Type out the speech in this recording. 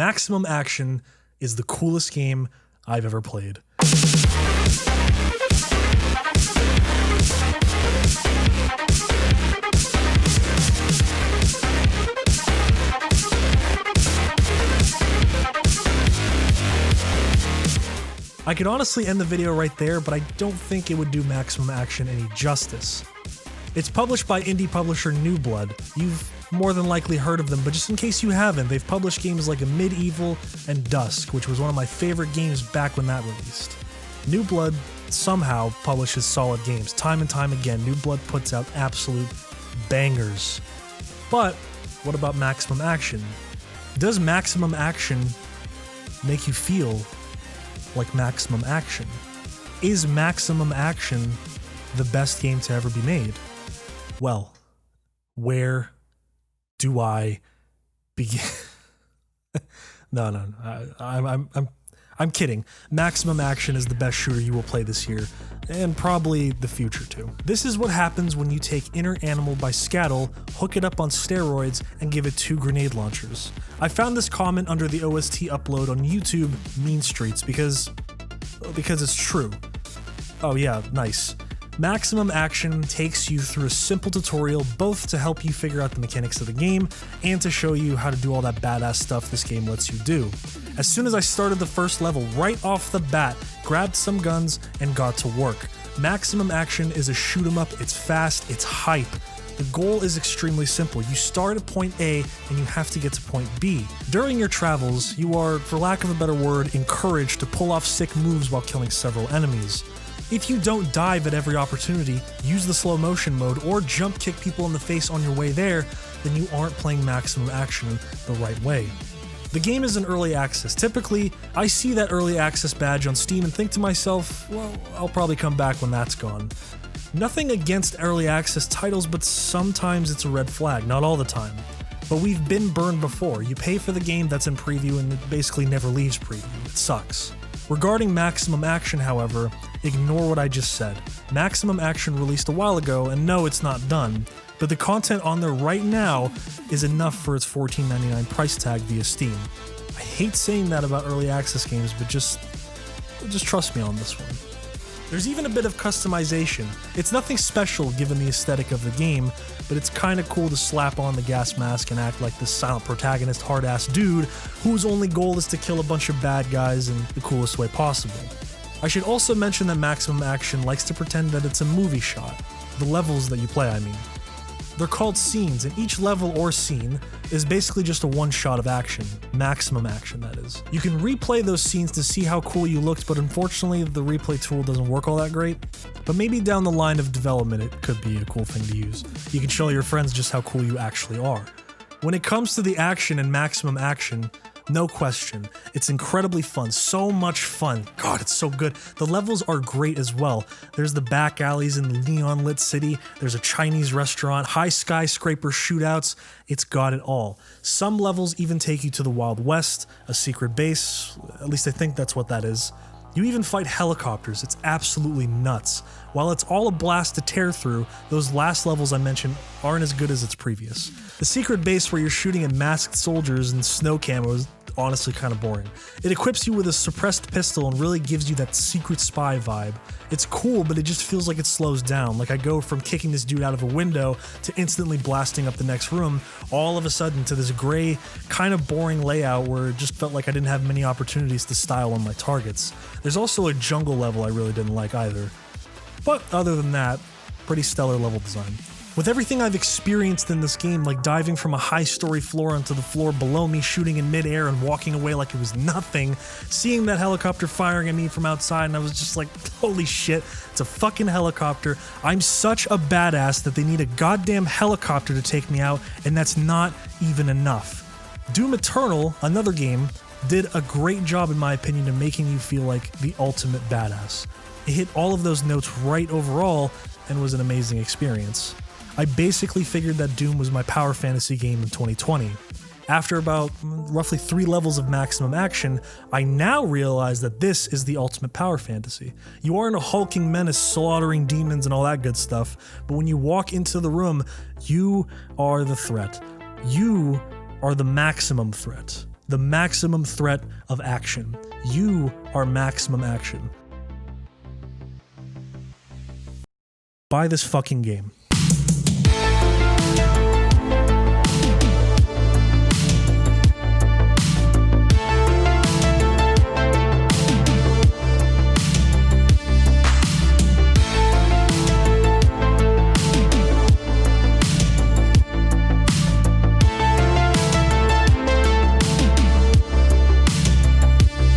Maximum Action is the coolest game I've ever played. I could honestly end the video right there, but I don't think it would do Maximum Action any justice. It's published by indie publisher New Blood. You've more than likely heard of them, but just in case you haven't, they've published games like Medieval and Dusk, which was one of my favorite games back when that released. New Blood somehow publishes solid games. Time and time again, New Blood puts out absolute bangers. But what about Maximum Action? Does Maximum Action make you feel like Maximum Action? Is Maximum Action the best game to ever be made? Well, where do I begin? No, I'm kidding. Maximum Action is the best shooter you will play this year, and probably the future too. This is what happens when you take Inner Animal by Scattle, hook it up on steroids, and give it 2 grenade launchers. I found this comment under the OST upload on YouTube Mean Streets because it's true. Oh yeah, nice. Maximum Action takes you through a simple tutorial both to help you figure out the mechanics of the game and to show you how to do all that badass stuff this game lets you do. As soon as I started the first level, right off the bat, grabbed some guns and got to work. Maximum Action is a shoot 'em up, it's fast, it's hype. The goal is extremely simple. You start at point A and you have to get to point B. During your travels, you are, for lack of a better word, encouraged to pull off sick moves while killing several enemies. If you don't dive at every opportunity, use the slow motion mode, or jump kick people in the face on your way there, then you aren't playing Maximum Action the right way. The game is in early access. Typically, I see that early access badge on Steam and think to myself, well, I'll probably come back when that's gone. Nothing against early access titles, but sometimes it's a red flag, not all the time. But we've been burned before. You pay for the game that's in preview and it basically never leaves preview. It sucks. Regarding Maximum Action, however, ignore what I just said. Maximum Action released a while ago, and no, it's not done, but the content on there right now is enough for its $14.99 price tag via Steam. I hate saying that about early access games, but just trust me on this one. There's even a bit of customization. It's nothing special given the aesthetic of the game, but it's kinda cool to slap on the gas mask and act like this silent protagonist hard-ass dude whose only goal is to kill a bunch of bad guys in the coolest way possible. I should also mention that Maximum Action likes to pretend that it's a movie shot. The levels that you play, I mean. They're called scenes, and each level or scene is basically just a one shot of action. Maximum action, that is. You can replay those scenes to see how cool you looked, but unfortunately the replay tool doesn't work all that great. But maybe down the line of development it could be a cool thing to use. You can show your friends just how cool you actually are. When it comes to the action in Maximum Action, no question, it's incredibly fun, so much fun. God, it's so good. The levels are great as well. There's the back alleys in the neon lit city, there's a Chinese restaurant, high skyscraper shootouts, it's got it all. Some levels even take you to the Wild West, a secret base, at least I think that's what that is. You even fight helicopters, it's absolutely nuts. While it's all a blast to tear through, those last levels I mentioned aren't as good as its previous. The secret base where you're shooting at masked soldiers and snow camo is honestly kind of boring. It equips you with a suppressed pistol and really gives you that secret spy vibe. It's cool, but it just feels like it slows down. Like I go from kicking this dude out of a window to instantly blasting up the next room, all of a sudden to this gray, kind of boring layout where it just felt like I didn't have many opportunities to style on my targets. There's also a jungle level I really didn't like either. But other than that, pretty stellar level design. With everything I've experienced in this game, like diving from a high-story floor onto the floor below me, shooting in midair and walking away like it was nothing, seeing that helicopter firing at me from outside, and I was just like, holy shit, it's a fucking helicopter. I'm such a badass that they need a goddamn helicopter to take me out, and that's not even enough. Doom Eternal, another game, did a great job in my opinion in making you feel like the ultimate badass. It hit all of those notes right overall and was an amazing experience. I basically figured that Doom was my power fantasy game in 2020. After about roughly 3 levels of Maximum Action, I now realize that this is the ultimate power fantasy. You aren't a hulking menace slaughtering demons and all that good stuff, but when you walk into the room, you are the threat. You are the maximum threat. the maximum threat of action. You are maximum action. Buy this fucking game.